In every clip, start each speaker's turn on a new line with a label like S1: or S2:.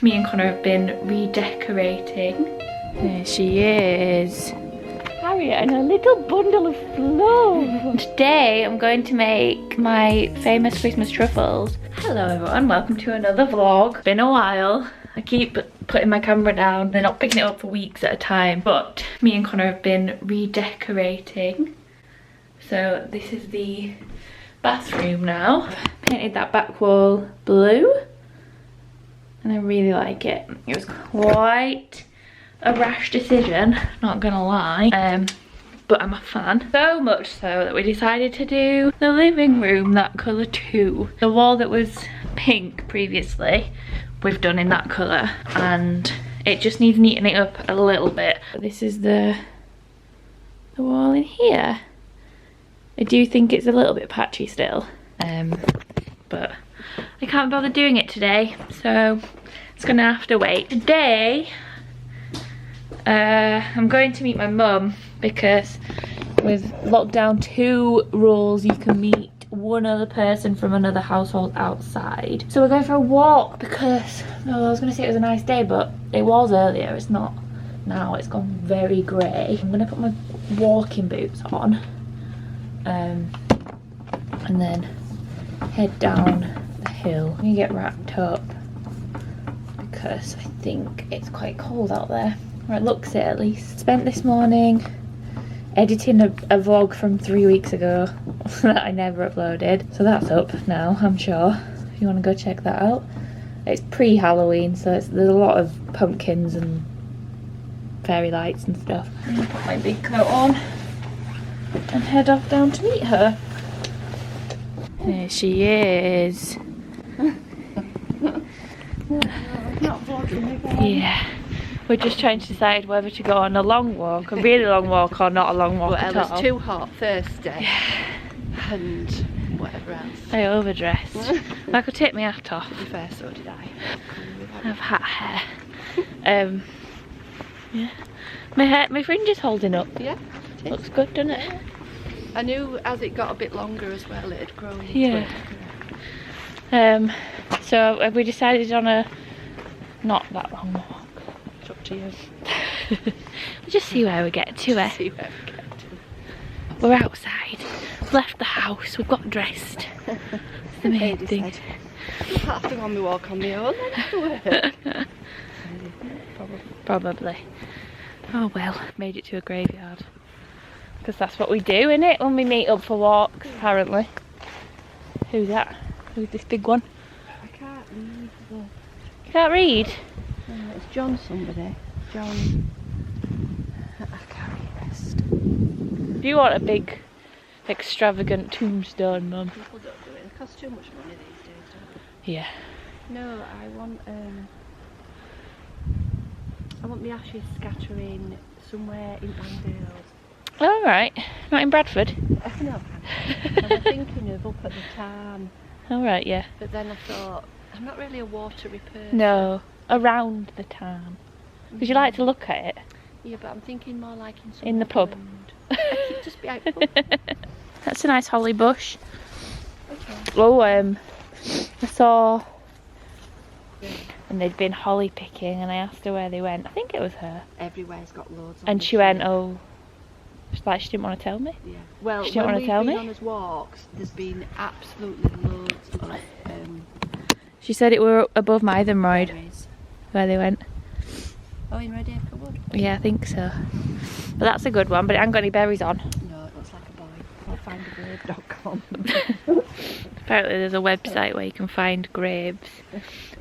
S1: Me and Connor have been redecorating. There she is. Harriet and a little bundle of fluff. Today I'm going to make my famous Christmas truffles. Hello everyone, welcome to another vlog. Been a while. I keep putting my camera down. They're not picking it up for weeks at a time. But me and Connor have been redecorating. So this is the bathroom now. Painted that back wall blue. And I really like it. It was quite a rash decision, not gonna lie. But I'm a fan. So much so that we decided to do the living room that colour too. The wall that was pink previously, we've done in that colour. And it just needs neatening up a little bit. This is the wall in here. I do think it's a little bit patchy still. But I can't bother doing it today, so it's gonna have to wait. Today, I'm going to meet my mum because with lockdown 2 rules, you can meet one other person from another household outside. So we're going for a walk because, well, I was gonna say it was a nice day, but it was earlier, it's not now, it's gone very grey. I'm gonna put my walking boots on, and then head down the hill. I'm gonna get wrapped up because I think it's quite cold out there. Or it looks it at least. Spent this morning editing a vlog from 3 weeks ago that I never uploaded. So that's up now, I'm sure, if you want to go check that out. It's pre-Halloween, so there's a lot of pumpkins and fairy lights and stuff. I'm gonna put my big coat on and head off down to meet her. There she is. Yeah, we're just trying to decide whether to go on a long walk, a really long walk, or not a long walk at all.
S2: It was too hot first day, and whatever else.
S1: I overdressed. I could take my hat off.
S2: To be fair, so did I.
S1: I have hat hair. Yeah, my fringe is holding up.
S2: Yeah, it is.
S1: Looks good, doesn't it?
S2: Yeah. I knew as it got a bit longer as well, it had grown into
S1: Yeah.
S2: it.
S1: So have we decided on a not that long walk?
S2: It's up to you.
S1: We'll just see where we get to.
S2: See where we get to.
S1: We're outside. We've left the house. We've got dressed. That's the main thing.
S2: I have to go on my walk on my own then after work.
S1: Probably. Oh well, made it to a graveyard. Because that's what we do, innit? When we meet up for walks, apparently. Who's that? Who's this big one?
S2: I can't read the...
S1: You can't read?
S2: No, it's John somebody. John... I can't read rest.
S1: Do you want a big, extravagant tombstone, Mum?
S2: People don't do it. It costs too much money these days, don't it?
S1: Yeah.
S2: No, I want the ashes scattering somewhere in Angdale.
S1: Alright. Not in Bradford?
S2: No. I was thinking of up at the Tarn.
S1: Alright, yeah.
S2: But then I thought, I'm not really a watery person.
S1: No, around the town. Because you like to look at it.
S2: Yeah, but I'm thinking more like in
S1: In the pub.
S2: Just be out pub.
S1: That's a nice holly bush.
S2: Okay.
S1: Oh, I saw... And they'd been holly picking and I asked her where they went. I think it was her.
S2: Everywhere's got loads of
S1: And she went, oh... She's like, she didn't want to tell me.
S2: Yeah. Well,
S1: she didn't want to tell me.
S2: When we've been on his walks, there's been absolutely loads of...
S1: She said it were above Mythenroyd,
S2: berries.
S1: where they went.
S2: Oh, in Red Acre Wood?
S1: Yeah, I think so. But that's a good one, but it hasn't got any berries on.
S2: No, it looks like a boy. I'll find a grave.com.
S1: Apparently there's a website where you can find graves.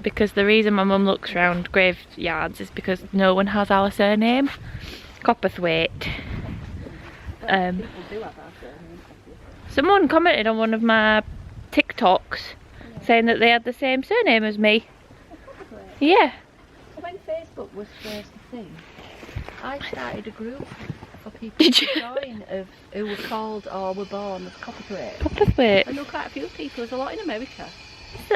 S1: Because the reason my mum looks around graveyards is because no one has our surname. Copperthwaite.
S2: People do have our surname.
S1: Someone commented on one of my TikToks saying that they had the same surname as me. Yeah.
S2: When Facebook was first a thing, I started a group for people
S1: Did
S2: to
S1: you?
S2: join of who were called or were born as Copperthwaite.
S1: Copperthwaite.
S2: I know quite a few people. There's a lot in America.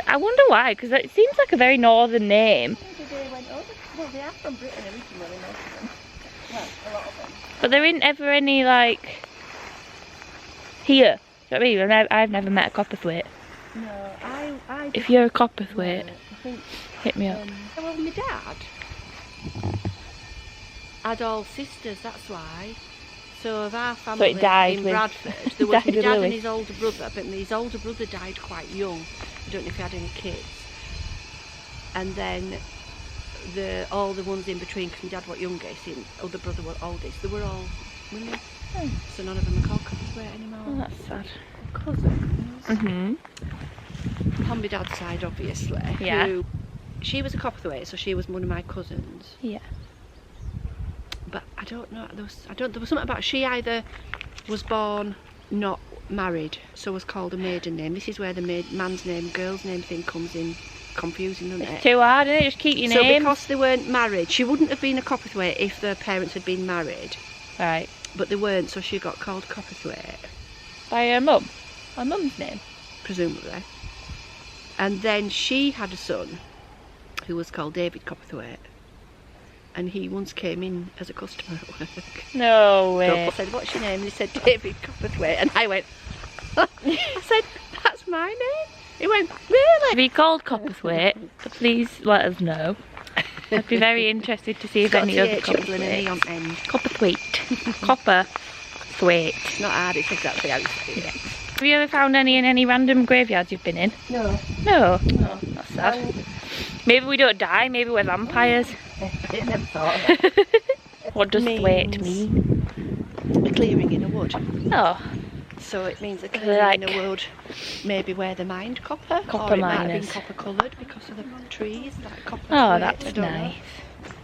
S1: I wonder why, because it seems like a very northern name.
S2: Maybe they went over. Well, they are from Britain originally, most of them. Well, a lot of them.
S1: But there ain't ever any, like, here. Do you know what I mean? I've never met a Copperthwaite.
S2: No, I
S1: If you're a Copperthwaite,
S2: I think
S1: Hit me up.
S2: Well, my dad had all sisters, that's why. So of our family
S1: died
S2: in
S1: with-
S2: Bradford, there was my
S1: died with
S2: dad
S1: Louis.
S2: and his older brother, but his older brother died quite young. I don't know if he had any kids. And then all the ones in between, because my dad was youngest, his other brother was oldest, they were all women. So none of them are called Copperthwaite anymore.
S1: Oh, that's sad.
S2: Cousins.
S1: Mm-hmm.
S2: On my dad's side, obviously.
S1: Yeah.
S2: She was a Copperthwaite, so she was one of my cousins.
S1: Yeah.
S2: But I don't know. There was something about she either was born not married, so was called a maiden name. This is where the man's name, girl's name thing comes in confusing, doesn't it?
S1: It's too hard, isn't it? Just keep your
S2: So
S1: name.
S2: because they weren't married, she wouldn't have been a Copperthwaite if their parents had been married.
S1: Right.
S2: But they weren't, so she got called Copperthwaite,
S1: By her mum. My mum's name.
S2: presumably. And then she had a son who was called David Copperthwaite. And he once came in as a customer at work.
S1: No
S2: So
S1: way.
S2: I said, "What's your name?" And he said, "David Copperthwaite." And I went, I said, "That's my name." He went, "Really?"
S1: If he called Copperthwaite, please let us know. I'd be very interested to see if
S2: Got
S1: any
S2: a
S1: other
S2: TH and an E on
S1: Copperthwaite.
S2: end.
S1: Copperthwaite. Copperthwaite.
S2: It's not hard, it's exactly how you say it.
S1: Have you ever found any in any random graveyards you've been in?
S2: No.
S1: No. Oh, that's sad. Maybe we don't die, maybe we're vampires.
S2: I never thought of that.
S1: What does thwaite
S2: Means-
S1: mean?
S2: A clearing in a wood.
S1: Oh,
S2: So it means a
S1: They're
S2: clearing in
S1: like-
S2: a wood, maybe where they mined copper.
S1: Copper
S2: or it might have been
S1: miners.
S2: copper coloured because of the trees, like copper.
S1: oh,
S2: I
S1: that's
S2: don't know.
S1: nice.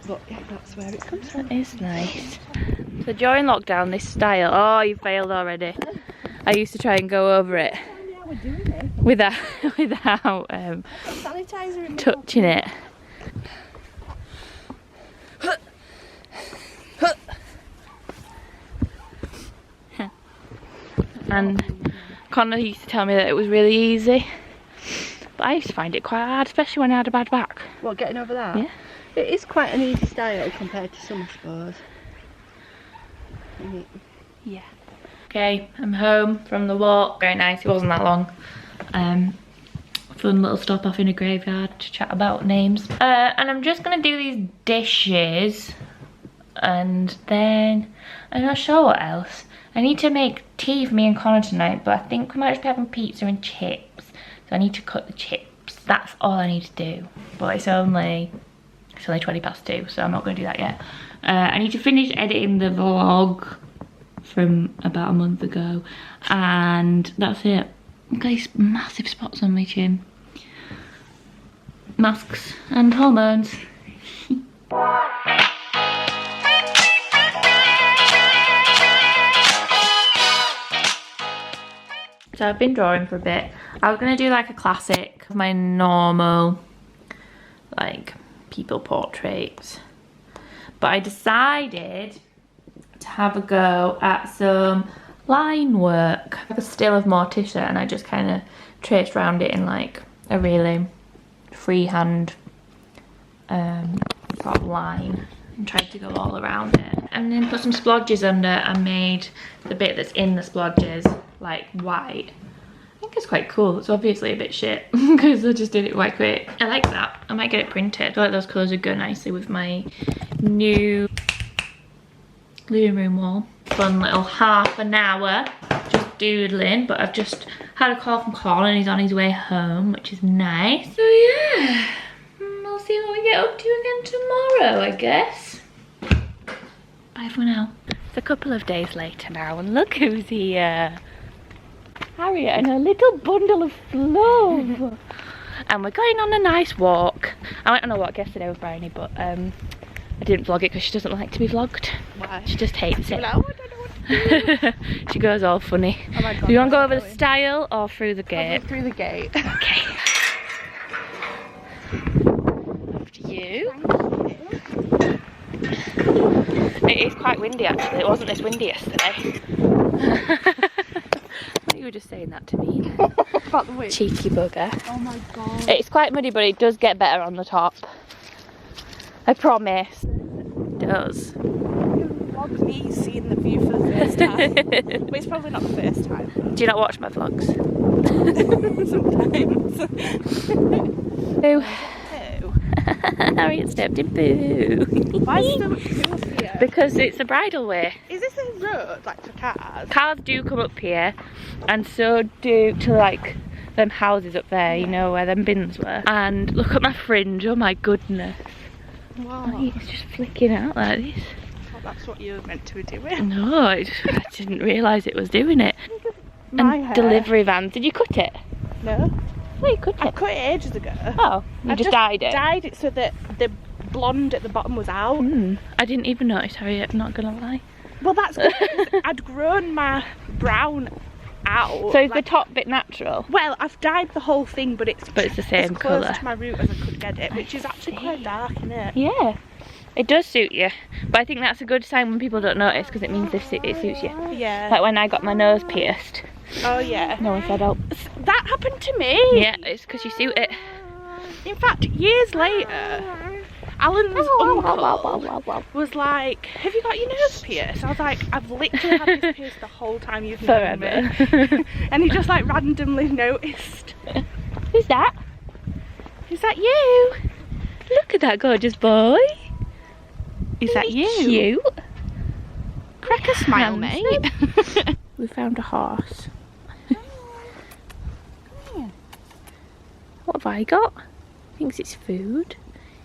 S2: But yeah, that's where it comes from.
S1: That is nice. So during lockdown, this style, oh, you failed already. I used to try and go over it
S2: Yeah, we're doing it.
S1: without
S2: Sanitizer in
S1: touching it. And Connor used to tell me that it was really easy, but I used to find it quite hard, especially when I had a bad back.
S2: What, getting over that?
S1: Yeah.
S2: It is quite an easy style compared to some, I suppose. Isn't it?
S1: Yeah. Okay, I'm home from the walk. Very nice, it wasn't that long. Fun little stop off in a graveyard to chat about names. And I'm just gonna do these dishes, and then I'm not sure what else. I need to make tea for me and Connor tonight, but I think we might just be having pizza and chips. So I need to cut the chips. That's all I need to do. But it's only 20 past 2, so I'm not going to do that yet. I need to finish editing the vlog from about a month ago, and that's it. I've got these massive spots on my chin. Masks and hormones. So I've been drawing for a bit. I was gonna do like a classic, my normal, like, people portraits. But I decided to have a go at some line work. I have a still of Morticia and I just kind of traced around it in like a really freehand sort of line and tried to go all around it. And then put some splodges under and made the bit that's in the splodges like white. I think it's quite cool. It's obviously a bit shit because I just did it quite quick. I like that. I might get it printed. I feel like those colours would go nicely with my new living room wall. Fun little half an hour just doodling, but I've just had a call from Colin and he's on his way home, which is nice. So yeah, we'll see what we get up to again tomorrow, I guess. Bye for now. It's a couple of days later now and look who's here. Harriet and her little bundle of love. And we're going on a nice walk. I went on a walk yesterday with Bryony, but I didn't vlog it because she doesn't like to be vlogged.
S2: Why?
S1: She just hates it.
S2: Like, oh, I don't know what to do.
S1: She goes all funny.
S2: Oh my God,
S1: Do you want to go
S2: where
S1: over
S2: are
S1: the
S2: we
S1: stile or through the
S2: going?
S1: gate?
S2: Through the gate.
S1: Okay. After you. It is quite windy actually. It wasn't this windy yesterday. You were just saying that to me.
S2: About the wind.
S1: Cheeky bugger.
S2: Oh my God.
S1: It's quite muddy, but it does get better on the top. I promise. It does.
S3: Vlog me seeing the view for the first time. But it's probably not the first time.
S1: Do you not watch my vlogs?
S3: Sometimes.
S1: Ew.
S3: Oh.
S1: Harriet stepped in poo.
S3: Why is there so much poo up here?
S1: Because it's a bridle way.
S3: Is this a road, like, for cars?
S1: Cars do come up here, and so do to like them houses up there, you know, where them bins were. And look at my fringe, oh my goodness.
S3: Wow.
S1: Oh, it's just flicking out like this.
S3: Well, that's what you were meant to be doing.
S1: No, I didn't realise it was doing it.
S3: My
S1: And
S3: hair.
S1: delivery vans, did you cut it?
S3: No.
S1: Oh, you cut
S3: I
S1: it.
S3: cut it ages ago.
S1: Oh, you
S3: I
S1: just dyed it?
S3: Dyed it so that the blonde at the bottom was out.
S1: I didn't even notice, Harriet, I'm not gonna lie.
S3: Well, that's good, 'cause I'd grown my brown out.
S1: So is the top bit natural?
S3: Well, I've dyed the whole thing, but it's
S1: But it's the same
S3: as close
S1: colour.
S3: to my root as I could get it, which is actually quite dark, isn't it?
S1: Yeah, it does suit you. But I think that's a good sign when people don't notice, because it means it suits you.
S3: Yeah.
S1: Like when I got my nose pierced,
S3: Oh yeah.
S1: no one said, oh,
S3: That happened to me.
S1: yeah, it's because you suit it.
S3: In fact, years later, Alan's uncle was like, "Have you got your nose pierced?" I was like, "I've literally had this pierced the whole time you've known me."
S1: Forever.
S3: And he just like randomly noticed.
S1: Who's that?
S3: Is that you?
S1: Look at that gorgeous boy.
S3: Is that you?
S1: Cute.
S3: Crack a smile, mate.
S1: We found a horse. What have I got? Thinks it's food.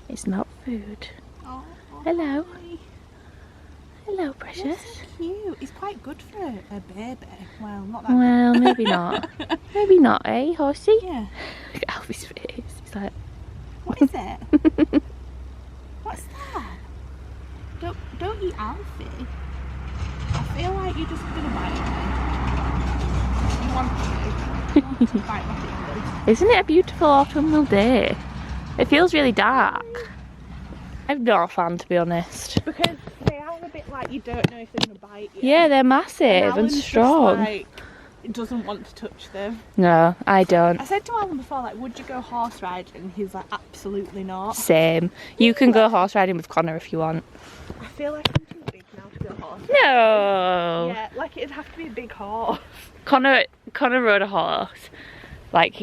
S1: It's not food.
S3: Oh,
S1: Hello.
S3: hi.
S1: Hello, precious.
S3: Cute. He's quite good for a baby. Well, not that.
S1: Well, maybe not. Maybe not, eh, horsey?
S3: Yeah.
S1: Look at Alfie's face. He's like,
S3: What is it? What's that? Don't eat Alfie. I feel like you're just gonna bite me. You want to? You want to bite my fingers?
S1: isn't it a beautiful autumnal day? It feels really dark. I'm not a fan, to be honest.
S3: Because they are a bit like you don't know if they're gonna bite you.
S1: Yeah, they're massive and
S3: Alan's just
S1: strong.
S3: like, doesn't want to touch them.
S1: No, I don't.
S3: I said to Alan before, like, would you go horse riding? And he's like, absolutely not.
S1: Same. You can go horse riding with Connor if you want.
S3: I feel like I'm too big now to go horse riding.
S1: No.
S3: Yeah, like it'd have to be a big horse.
S1: Connor rode a horse. Like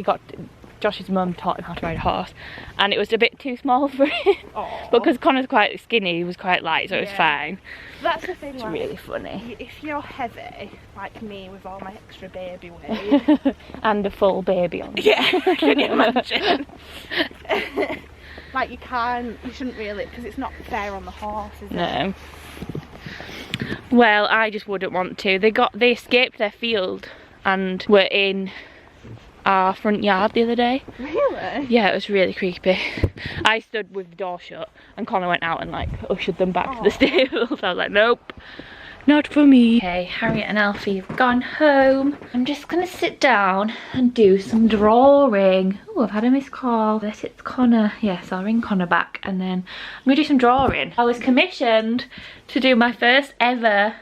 S1: Josh's mum taught him how to ride a horse, and it was a bit too small for him.
S3: Aww.
S1: Because Connor's quite skinny, he was quite light, so it was
S3: Yeah.
S1: fine.
S3: That's the thing.
S1: It's
S3: like,
S1: really funny.
S3: if you're heavy, like me, with all my extra baby weight.
S1: And a full baby on.
S3: Yeah, can you imagine? Like you shouldn't really, because it's not fair on the horse, is it?
S1: No. Well, I just wouldn't want to. They escaped their field and were in our front yard the other day.
S3: Really?
S1: Yeah, it was really creepy. I stood with the door shut and Connor went out and like ushered them back to the stables. I was like, nope, not for me. Okay, Harriet and Alfie have gone home. I'm just gonna sit down and do some drawing. Oh, I've had a missed call. This it's Connor. Yes, I'll ring Connor back and then I'm gonna do some drawing. I was commissioned to do my first ever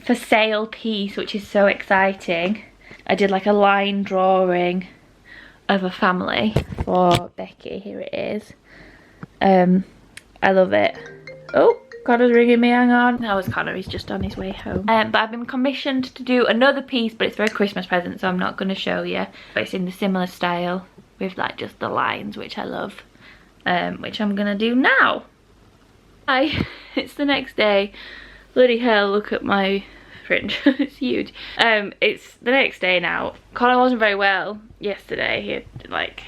S1: for sale piece, which is so exciting. I did like a line drawing of a family for Becky. Here it is. I love it. Oh, Connor's ringing me, hang on. That was Connor, he's just on his way home. But I've been commissioned to do another piece, but it's for a Christmas present, so I'm not going to show you. But it's in the similar style with like just the lines, which I love, which I'm going to do now. Hi, it's the next day. Bloody hell, look at my fringe. It's huge. It's the next day now. Connor wasn't very well yesterday. He had like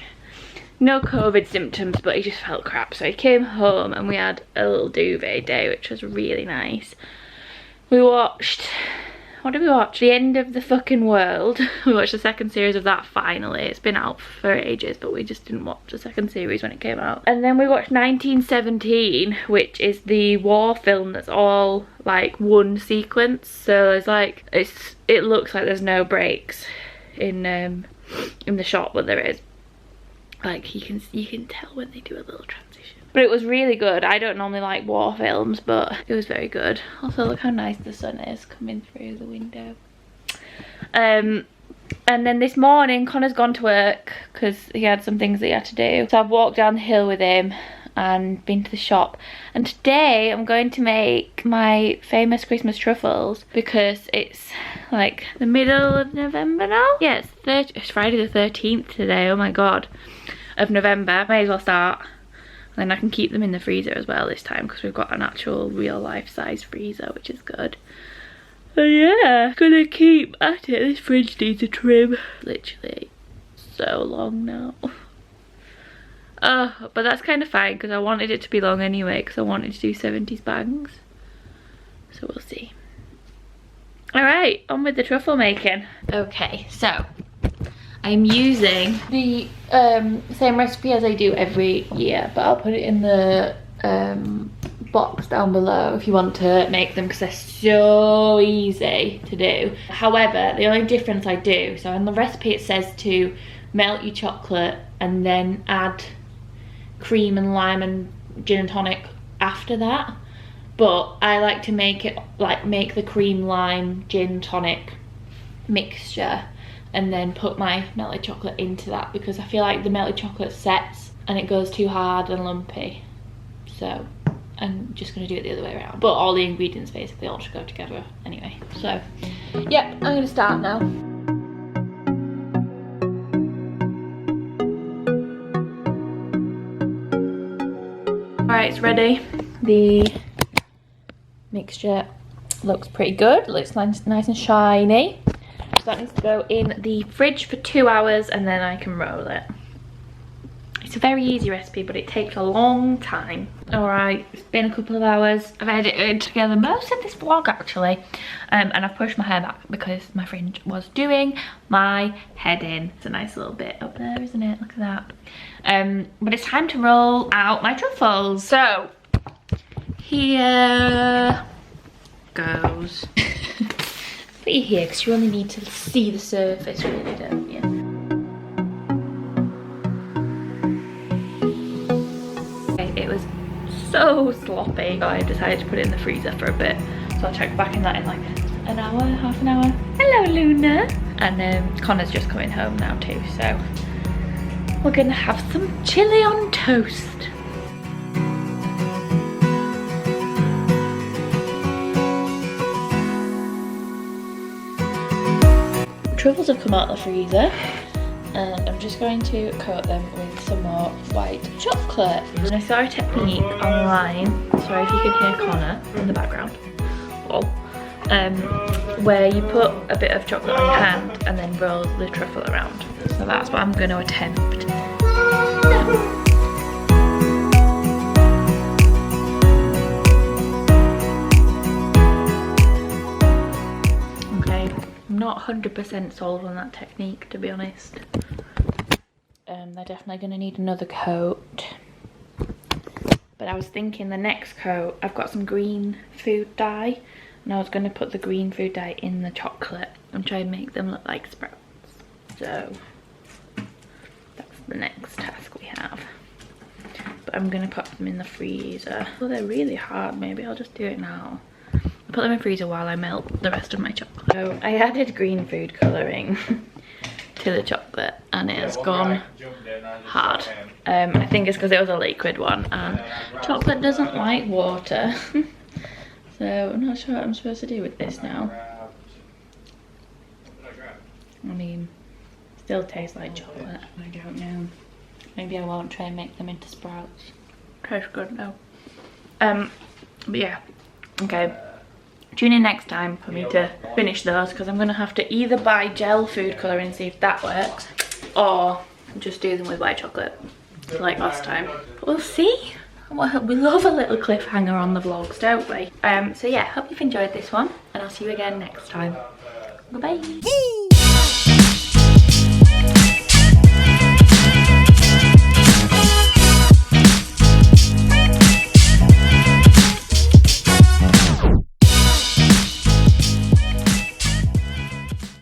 S1: no COVID symptoms, but he just felt crap, so he came home and we had a little duvet day, which was really nice. We watched, what did we watch? The End of the Fucking World. We watched the second series of that finally. It's been out for ages, but we just didn't watch the second series when it came out. And then we watched 1917, which is the war film that's all like one sequence. So there's like, it looks like there's no breaks in the shot, but there is. Like you can tell when they do a little transition. But it was really good. I don't normally like war films, but it was very good. Also, look how nice the sun is coming through the window. And then this morning, Connor's gone to work because he had some things that he had to do. So I've walked down the hill with him and been to the shop. And today I'm going to make my famous Christmas truffles because it's like the middle of November now. Yeah, it's Friday the 13th today. Oh my god, of November. May as well start. then I can keep them in the freezer as well this time because we've got an actual real life size freezer, which is good. So yeah, gonna keep at it. This fridge needs a trim. Literally so long now. Oh, but that's kind of fine because I wanted it to be long anyway because I wanted to do 70s bangs. So we'll see. Alright, on with the truffle making. Okay, so I'm using the same recipe as I do every year, but I'll put it in the box down below if you want to make them because they're so easy to do. However, the only difference I do, so in the recipe it says to melt your chocolate and then add cream and lime and gin and tonic after that. But I like to make it, like make the cream, lime, gin, tonic mixture and then put my melted chocolate into that because I feel like the melted chocolate sets and it goes too hard and lumpy. So I'm just gonna do it the other way around. But all the ingredients basically all should go together anyway. So, yep, I'm gonna start now. Alright, it's ready. The mixture looks pretty good. It looks nice and shiny. So that needs to go in the fridge for 2 hours and then I can roll it. It's a very easy recipe, but it takes a long time. Alright, it's been a couple of hours. I've edited together most of this vlog actually. And I've pushed my hair back because my friend was doing my head in. It's a nice little bit up there, isn't it? Look at that. But it's time to roll out my truffles. So, here goes. Put you here because you only need to see the surface really, don't you? Okay, it was so sloppy. I decided to put it in the freezer for a bit. So I'll check back in that in like an hour, half an hour. Hello Luna! And Connor's just coming home now too, so we're gonna have some chili on toast. Truffles have come out of the freezer and I'm just going to coat them with some more white chocolate. And I saw a technique online, sorry if you can hear Connor in the background, where you put a bit of chocolate on your hand and then roll the truffle around. So that's what I'm going to attempt. Not 100% sold on that technique, to be honest. They're definitely going to need another coat. But I was thinking the next coat, I've got some green food dye and I was going to put the green food dye in the chocolate and try and make them look like sprouts. So that's the next task we have. But I'm going to put them in the freezer. Well, they're really hard. Maybe I'll just do it now. I'll put them in the freezer while I melt the rest of my chocolate. So I added green food colouring to the chocolate and it has gone hard. I think it's because it was a liquid one and chocolate doesn't like water. So I'm not sure what I'm supposed to do with this now. I mean, still tastes like chocolate. I don't know. Maybe I won't try and make them into sprouts. Tastes good though. But yeah, okay. Tune in next time for me to finish those because I'm going to have to either buy gel food colouring and see if that works or just do them with white chocolate like last time. But we'll see. Well, we love a little cliffhanger on the vlogs, don't we? So yeah, hope you've enjoyed this one and I'll see you again next time. Bye bye.